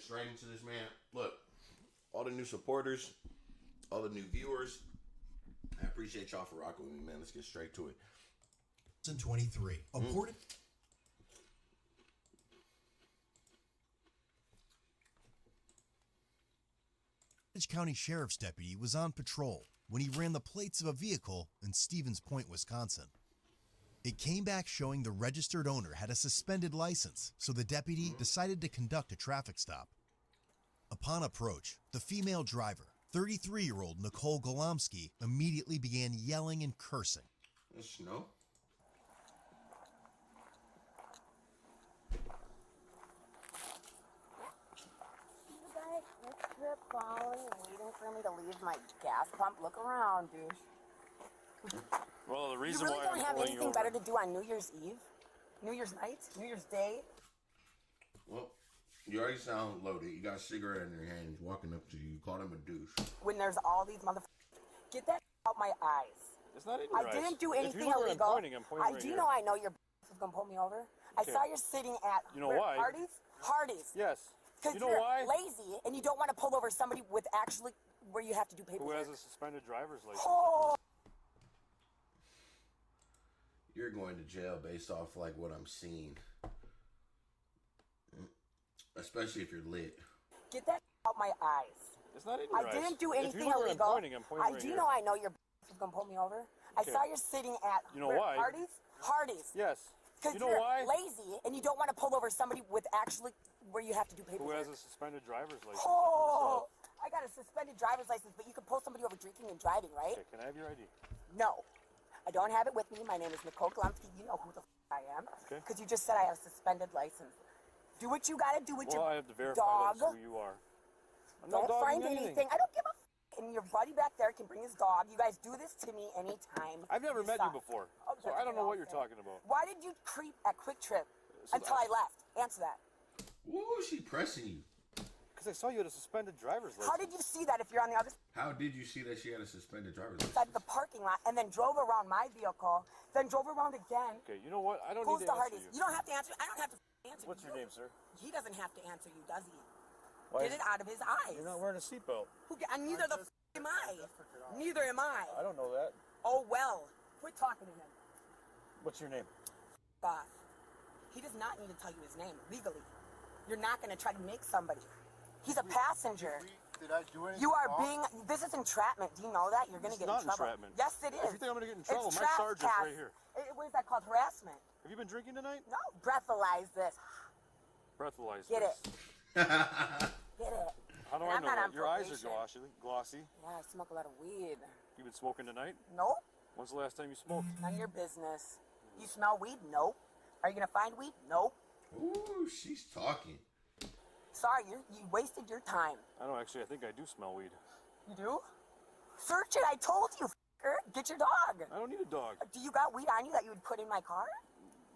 get straight into this, man. Look, all the new supporters, all the new viewers, I appreciate y'all for rocking with me, man. Let's get straight to it. 2023. Aborted. County Sheriff's deputy was on patrol when he ran the plates of a vehicle in Stevens Point, Wisconsin. It came back showing the registered owner had a suspended license, so the deputy decided to conduct a traffic stop. Upon approach, the female driver, 33-year-old Nicole Golomsky, immediately began yelling and cursing. There's snow. Trip following and waiting for me to leave my gas pump. Look around, douche. Well, the reason you really why don't have anything better to do on New Year's Eve, New Year's night, New Year's Day. Well, you already sound loaded. You got a cigarette in your hand. He's walking up to you. You called him a douche. When there's all these motherfuckers, get that out my eyes. It's not in your eyes. I didn't do anything if you illegal. Pointing, I'm pointing I right do here. know I know your is gonna pull me over. I saw you're sitting at why? Hardee's. Yes. Because you know you're why? lazy and you don't want to pull over somebody with actually where you have to do paperwork. Who has a suspended driver's license? Oh. You're going to jail based off like what I'm seeing. Especially if you're lit. Get that out my eyes. It's not in your eyes. I didn't do anything if you illegal. I'm pointing I right do here. know I know your is gonna pull me over. I saw you're sitting at why? Hardee's. Yes. Because you know you're why? lazy and you don't want to pull over somebody with actually where you have to do paperwork. Who has a suspended driver's license? Oh, I got a suspended driver's license, but you can pull somebody over drinking and driving, right? Okay, can I have your ID? No, I don't have it with me. My name is Nicole Golomsky. You know who the I am. Okay. Because you just said I have a suspended license. Do what you gotta do with your I have to verify dog. that's who you are. I'm Don't not find dogging anything. I don't give a f. And your buddy back there can bring his dog. You guys do this to me anytime. I've never met you before, Oh, so I don't know what you're talking about. Why did you creep at Quick Trip until I left? Answer that. Ooh, she pressing you. Because I saw you had a suspended driver's license. How did you see that if you're on the other How did you see that she had a suspended driver's license? side of the parking lot and then drove around my vehicle, then drove around again? Okay, you know what? I don't Who's need the to answer hardest? you. You don't have to answer. I don't have to answer. What's your name, sir? He doesn't have to answer you, does he? Why Get it out of his eyes. You're not wearing a seatbelt. And neither the f am I. Neither am I. I don't know that. Oh well. Quit talking to him. What's your name? Boss. He does not need to tell you his name legally. You're not going to try to make somebody. He's a passenger. Did I do anything You are wrong? being. This is entrapment. Do you know that? You're going to get in not trouble. entrapment. Yes, it is. If you think I'm going to get in trouble, It's my sergeant's trespass. right here. What is that called? Harassment. Have you been drinking tonight? No. Breathalyze this. Breathalyze. Get this. it. Get it. How do And I I'm know not that? on Your eyes are probation. glossy. Yeah, I smoke a lot of weed. You been smoking tonight? Nope. When's the last time you smoked? None of your business. You smell weed? Nope. Are you going to find weed? Nope. Ooh, she's talking. Sorry, you wasted your time. I don't actually. I think I do smell weed. You do? Search it. I told you, f***er. Get your dog. I don't need a dog. Do you got weed on you that you would put in my car?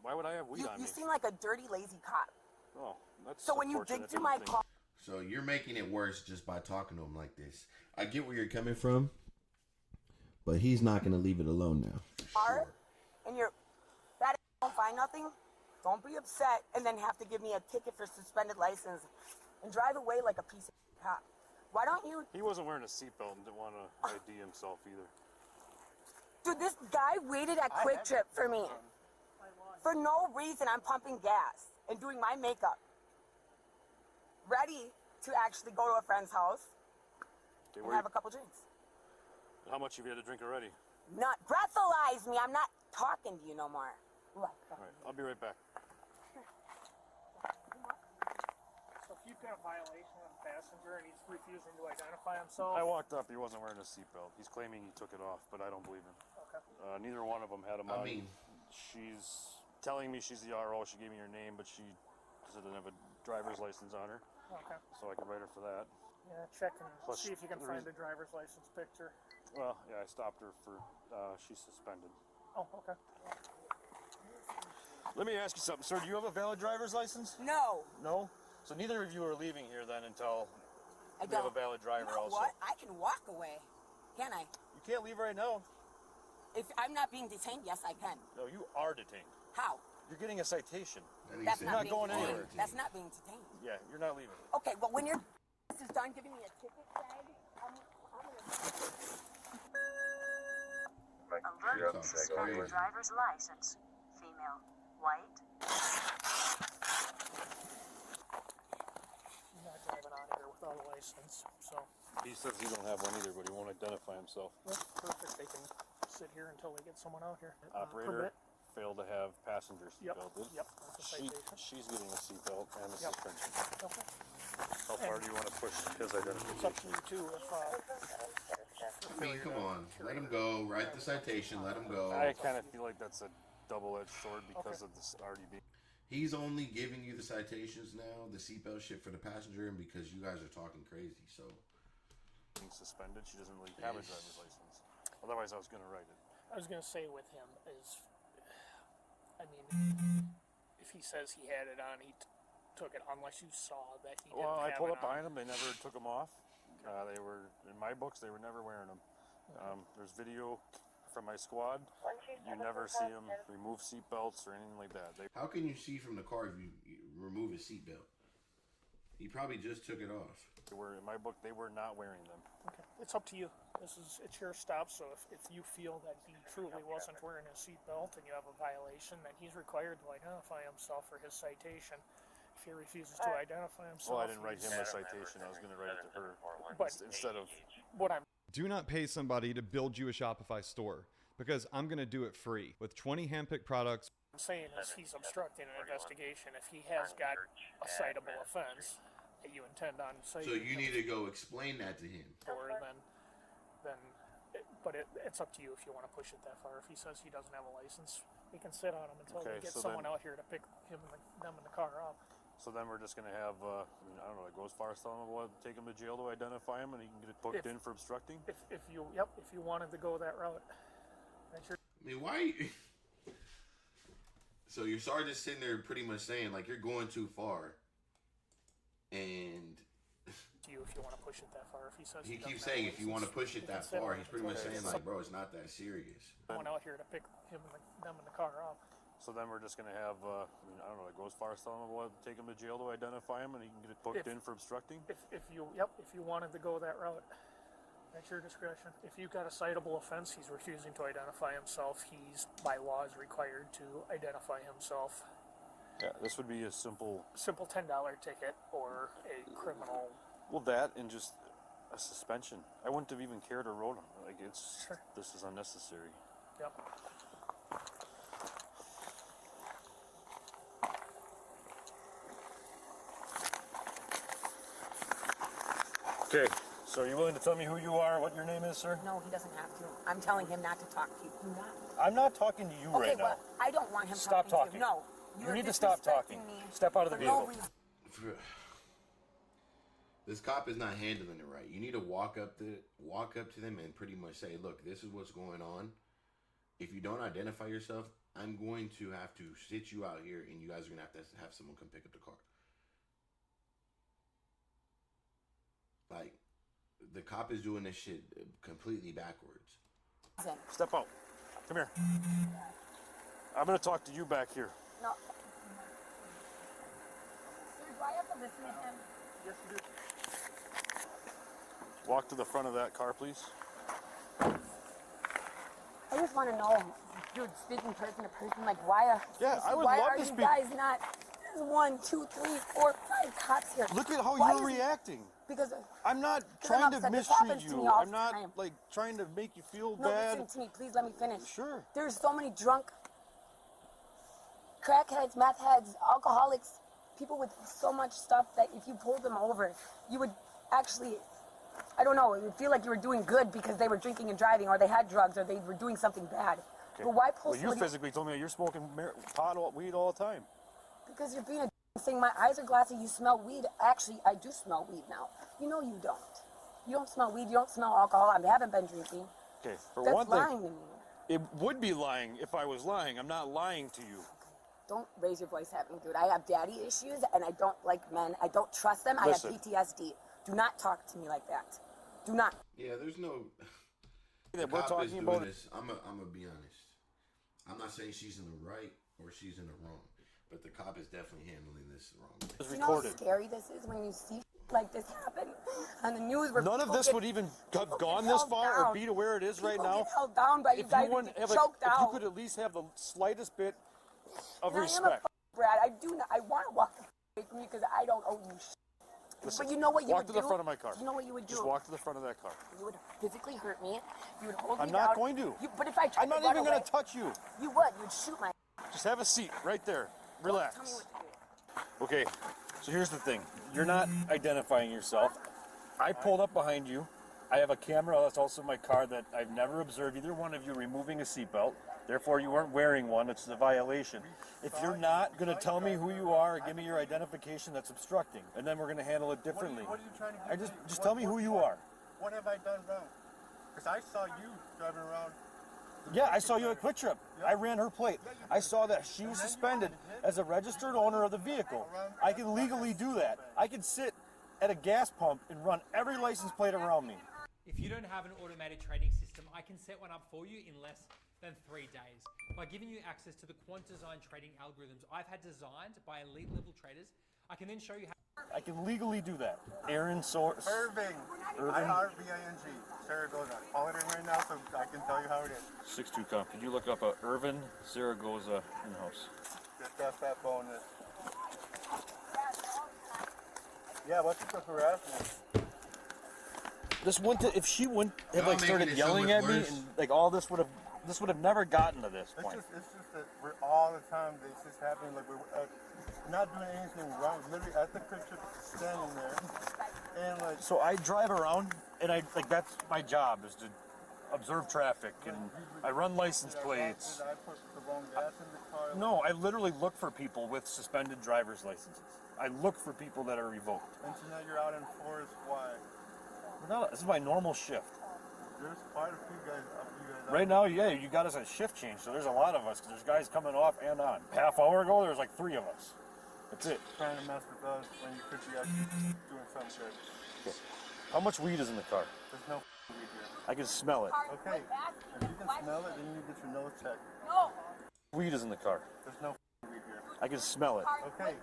Why would I have weed on You me? seem like a dirty, lazy cop. Oh, that's So when you unfortunate dig through my thing. car... So you're making it worse just by talking to him like this. I get where you're coming from, but he's not going to leave it alone now. Sure. And you're... That don't find nothing? Don't be upset and then have to give me a ticket for suspended license and drive away like a piece of cop. Why don't you... He wasn't wearing a seatbelt and didn't want to ID himself either. Dude, this guy waited at Quick Trip for me. For no reason, I'm pumping gas and doing my makeup. Ready to actually go to a friend's house Okay, and have a couple drinks. How much have you had to drink already? Not breathalyze me. I'm not talking to you no more. All right, I'll be right back. So if you've got a violation of the passenger and he's refusing to identify himself, I walked up. He wasn't wearing a seatbelt. He's claiming he took it off, but I don't believe him. okay. Neither one of them had him I on. mean- She's telling me she's the RO. She gave me her name, but she doesn't have a driver's license on her, Okay. so I can write her for that. Yeah, check and Plus, see if you can the find reason- the driver's license picture. Well, yeah, I stopped her for she's suspended. Oh, okay. Let me ask you something, sir. Do you have a valid driver's license? No, No. So neither of you are leaving here then until I we don't. have a valid driver You know also. what? I can walk away. Can I? You can't leave right now. If I'm not being detained, yes, I can. No, you are detained. How? You're getting a citation. That's You're not being going detained. anywhere. That's not being detained. Yeah, you're not leaving. Okay, but when your is done giving me a ticket tag, I'm gonna... Alert, suspended driver's license. Female, white. He's not driving out of here without a license, so He says he don't have one either, but he won't identify himself. that's perfect. They can sit here until they get someone out here. Operator Permit. failed to have passenger Yep, seatbelted. yep, that's a citation. She's getting a seatbelt and a Yep. suspension. Okay. How far do you want to push his It's up identification? to you too if I mean, come on. Let him go. Write the citation. Let him go. I kind of feel like that's a double-edged sword because of this already being He's only giving you the citations now, the seatbelt shit for the passenger, and because you guys are talking crazy. So suspended. She doesn't really have a driver's license. Otherwise, I was going to write it. I was gonna say with him is, I mean, if he says he had it on, he took it unless you saw that he didn't Well, I have pulled it up on. behind them. They never took them off. They were, in my books, they were never wearing them. There's video from my squad. You never see them remove seatbelts or anything like that. They how can you see from the car if you remove his seatbelt? He probably just took it off. were, in my book, they were not wearing them. Okay, it's up to you. It's your stop. So if you feel that he truly wasn't wearing his seatbelt and you have a violation, then he's required to identify himself for his citation. If he refuses to identify himself, Well, I didn't write him a citation. I was going to write it to her. But Instead of, what I'm Do not pay somebody to build you a Shopify store because I'm going to do it free with 20 handpicked products. saying is he's obstructing an investigation. If he has got a citable offense that you intend on citing, So you need to go explain that to him. or but it's up to you if you want to push it that far. If he says he doesn't have a license, we can sit on him until Okay, we get so someone then- out here to pick them in the car up. so then we're just going to have, I don't know, like go as far as telling him we'll take him to jail to identify him and he can get booked If- in for obstructing? If you wanted to go that route, that's your I mean, why? So your sergeant's sitting there pretty much saying like you're going too far, and to you if you want to push it that far. If he says he doesn't keeps have a saying if you want to license, push it we can that sit far, on he's it pretty much until saying we like, get bro, it's not that serious. someone out here to pick them in the car up. So then we're just going to have, I don't know, like go as far as telling him we'll take him to jail to identify him and he can get booked If- in for obstructing? If you wanted to go that route, that's your discretion. If you've got a citable offense, he's refusing to identify himself. He's by law is required to identify himself. Yeah, this would be a simple, Simple $10 ticket or a criminal. well, that and just a suspension. I wouldn't have even cared or wrote him. Like, Sure. this is unnecessary. Yep. Okay, so are you willing to tell me who you are, what your name is, sir? No, he doesn't have to. I'm telling him not to talk to you. Do not. I'm not talking to you Okay, right well, now. I don't want him Stop talking to talking. you. No. You You're need to stop talking. disrespecting me Step out of the for no vehicle. reason. This cop is not handling it right. You need to walk up to them and pretty much say, look, this is what's going on. If you don't identify yourself, I'm going to have to sit you out here and you guys are going to have someone come pick up the car. Like, the cop is doing this shit completely backwards. Step out. Come here. I'm going to talk to you back here. No. Sir, do I have to listen to him? Yes, you do. Walk to the front of that car, please. I just want to know, dude, speaking person to person, like, why Yeah, I would why love are to you speak. guys not? There's 1, 2, 3, 4, 5 cops here. Look at how Why you're is- reacting. Because I'm not I'm trying to upset. This mistreat happens to me you. all I'm the not time. like trying to make you feel no, bad. listen to me, please let me finish. Sure. There's so many drunk crackheads, meth heads, alcoholics, people with so much stuff that if you pulled them over, you would actually, I don't know, it would feel like you were doing good because they were drinking and driving, or they had drugs, or they were doing something bad. Okay. But why pull Well, you somebody? physically told me that you're smoking weed all the time. Because you're being a thing. My eyes are glassy. You smell weed. Actually, I do smell weed now. You know you don't. You don't smell weed. You don't smell alcohol. I haven't been drinking. Okay, for That's one thing, lying to me. it would be lying if I was lying. I'm not lying to you. Don't raise your voice at me, dude. I have daddy issues, and I don't like men. I don't trust them. Listen. I have PTSD. Do not talk to me like that. Do not. Yeah, there's no... That we're cop is talking doing about. this. I'm gonna be honest. I'm not saying she's in the right. or she's in the wrong. But the cop is definitely handling this wrong. It's You know how recorded. scary this is when you see like this happen on the news? Where None of this would even have gone this far or be to where it is right People now. get held down by you If guys you wouldn't and have, choked if you out. could at least have the slightest bit of And I am a respect. Brad. I do not. I want to walk away from you because I don't owe you shit. Listen, But you know what you walk would to do? the front of my car. You know what you would do? Just walk to the front of that car. You would physically hurt me. You would hold I'm me not down. going to. But if I tried I'm not to run even away, going to touch you. you would. You would shoot my. Just have a seat right there. Tell me Relax. what to do. Okay, so here's the thing. You're not identifying yourself. I pulled up behind you. I have a camera that's also in my car that I've never observed either one of you removing a seatbelt. Therefore, you weren't wearing one. It's a violation. If you're not going to tell me who you are or give me your identification, that's obstructing. And then we're going to handle it differently. What are you trying to do? Just tell me who you are. What have I done wrong? Because I saw you driving around. Yeah, I saw you at Quick Trip. I ran her plate. I saw that she was suspended as a registered owner of the vehicle. I can legally do that. I can sit at a gas pump and run every license plate around me. If you don't have an automated trading system, I can set one up for you in less than 3 days. By giving you access to the quant design trading algorithms I've had designed by elite level traders, I can then show you how. I can legally do that. Aaron Source. Irving. IRVING. Zaragoza. Call it in right now so I can tell you how it is. 62 comp. Could you look up Irvin Zaragoza in-house? Just that fat bonus. Yeah, what's the harassment? This wouldn't. If she wouldn't have Y'all like started making it so yelling much at me worse. and like all this would have never gotten to this point. It's just that we're all the time. This is happening. Like we're not doing anything wrong. Literally at the picture, standing there, and like. So I drive around and that's my job is to observe traffic and I run license plates. Did I put the wrong gas in the car? No, I literally look for people with suspended driver's licenses. I look for people that are revoked. And so now you're out in forest. Why? This is my normal shift. There's quite a few guys. Right now, yeah, you got us at shift change, so there's a lot of us. 'Cause there's guys coming off and on. Half hour ago, there was like 3 of us. That's it. Trying to mess with us when you could be actually doing something good. How much weed is in the car? There's no weed here. I can smell it. Okay, if you can smell it, then you need to get your nose checked. No. Weed is in the car. There's no weed here. I can smell it. Okay,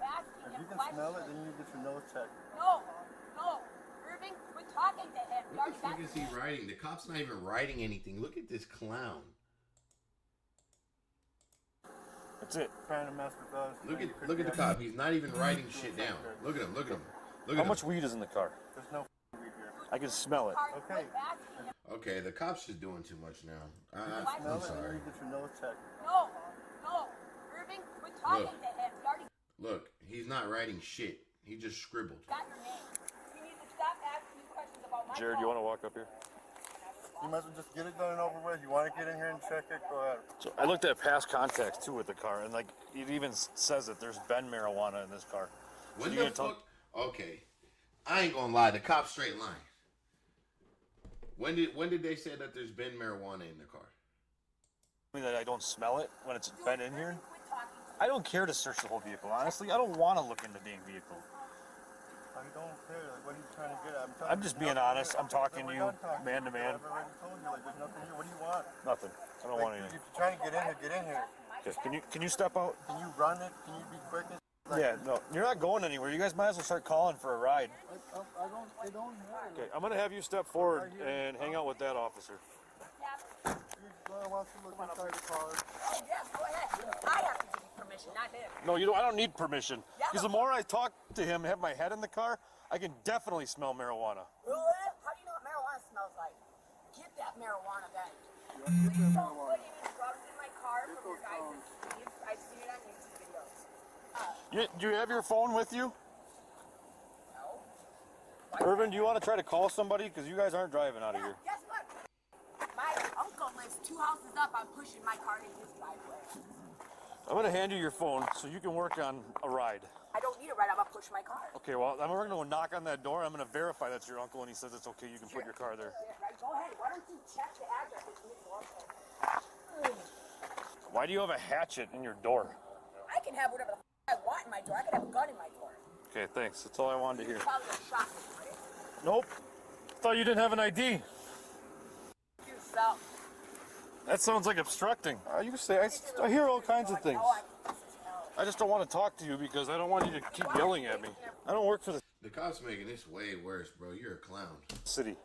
if you can smell it, then you need to get your nose checked. No. Irving, we're talking to him. What the fuck is he writing? The cop's not even writing anything. Look at this clown. That's it. Trying to mess with us. Look at the cop. He's not even writing shit down. Look at him. How much weed is in the car? There's no weed here. I can smell it. Okay, Okay, the cop's just doing too much now. smell I'm it, then you sorry. need to get your nose checked. No. Irving, we're talking to him. You already Look, he's not writing shit. He just scribbled. got your name. You need to stop asking me questions about my Jared, you want to walk up here? You might as well just get it done and over with. You want to get in here and check it? Go ahead. So I looked at past contacts too with the car, and like it even says that there's been marijuana in this car. So When you the gonna tell- fuck? Okay, I ain't gonna lie. The cop straight line. When did they say that there's been marijuana in the car? I mean that I don't smell it when it's been in here? I don't care to search the whole vehicle, honestly. I don't want to look in the dang vehicle. I don't care. Like, what are you trying to get at? I'm just being honest. I'm talking to you, man to man. I've already told you, like, there's nothing here. What do you want? Nothing. I don't want Like, anything. if you're trying to get in here, get in here. Okay, can you step out? Can you run it? Can you be quick? Yeah, no, you're not going anywhere. You guys might as well start calling for a ride. They don't have Okay, I'm gonna have you step forward and hang out with that officer. I want to look inside the car. Yes, go ahead. I have to give you permission, not him. No, you don't. I don't need permission. Because the more I talk to him, have my head in the car, I can definitely smell marijuana. Really? How do you know what marijuana smells like? Get that marijuana then. Please don't put any drugs in my car from your guys' sleeves. I've seen it on YouTube videos. Do you have your phone with you? No. Irvin, do you want to try to call somebody? Because you guys aren't driving out of here. Guess what? My uncle lives 2 houses up. I'm pushing my car in his driveway. I'm going to hand you your phone so you can work on a ride. I don't need a ride. I'm going to push my car. Okay, well, we're going to go knock on that door. I'm going to verify that's your uncle, and he says it's okay. You can put your car there. Yeah, right. Go ahead. Why don't you check the address? It's me, Lawful. Why do you have a hatchet in your door? I can have whatever the I want in my door. I can have a gun in my door. Okay, thanks. That's all I wanted to hear. Probably a shotgun, right? Nope. Thought you didn't have an ID. Yourself. That sounds like obstructing. You can say, I hear all kinds of things. No, I just don't want to talk to you because I don't want you to keep yelling at me. I don't work for the The cops making this way worse, bro. You're a clown. city.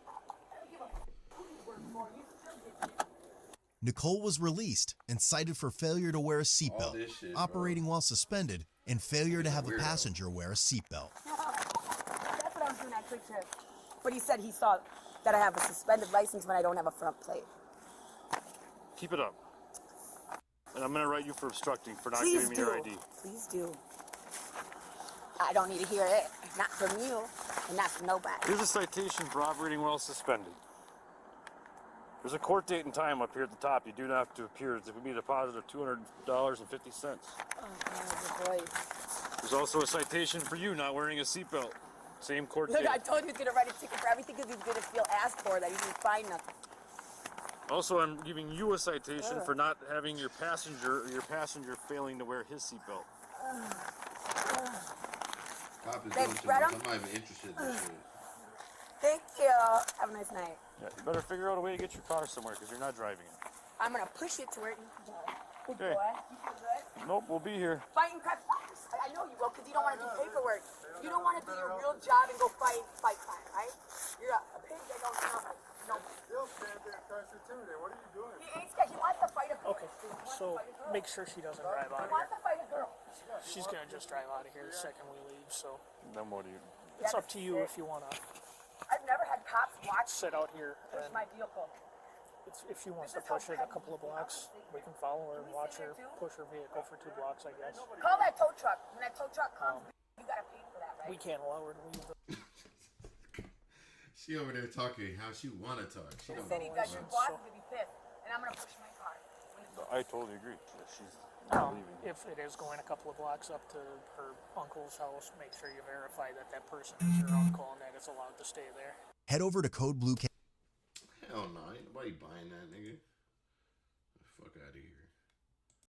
Nicole was released and cited for failure to wear a All seatbelt, this shit, bro. operating while suspended, and failure to have a Weirdo. passenger wear a seatbelt. That's what I was doing at Quick Trip. But he said he saw that I have a suspended license when I don't have a front plate. Keep it up. And I'm going to write you for obstructing for not Please giving me do. your ID. Please do. I don't need to hear it. Not from you, and not from nobody. Here's a citation for operating while suspended. There's a court date and time up here at the top. You do not have to appear. It's going to be a deposit of $200.50. Oh, boy. There's also a citation for you not wearing a seatbelt. Same court Look, date. I told you he was going to write a ticket for everything because he's going to feel asked for, that he didn't find nothing. Also, I'm giving you a citation for not having your passenger failing to wear his seatbelt. Cop is They doing too spread much. 'em? I'm not even interested in this shit. Thank you. Have a nice night. Yeah, you better figure out a way to get your car somewhere because you're not driving it. I'm going to push it to where you can drive. Good Okay. boy. You feel good? Nope, we'll be here. Fighting crap. I know you will because you don't want to do paperwork. You don't want to do your real job and go fight crime, right? You're a pig that don't know. No. You'll stand there and crush it too there. What are you doing? He ain't scared. He wants to fight a girl. Okay, so make sure she doesn't drive out He of wants here. to fight a girl. She's gonna just drive out of here the second we leave, so Then what do you? it's up to you if you wanna I've never had cops watch sit out here push and my vehicle. if she wants to push it a couple of blocks, we can follow her and watch her push her vehicle for 2 blocks, I guess. Call that tow truck. When that tow truck comes, you gotta pay for that, right? We can't allow her to leave the She over there talking how she wanna talk. She don't Said he know does. what Your she boss wants. is gonna be pissed, and I'm gonna push my car. I totally agree. Yeah, she's not leaving. if it is going a couple of blocks up to her uncle's house, make sure you verify that that person is your uncle and that it's allowed to stay there. Head over to Code Blue. Hell no, ain't nobody buying that, nigga.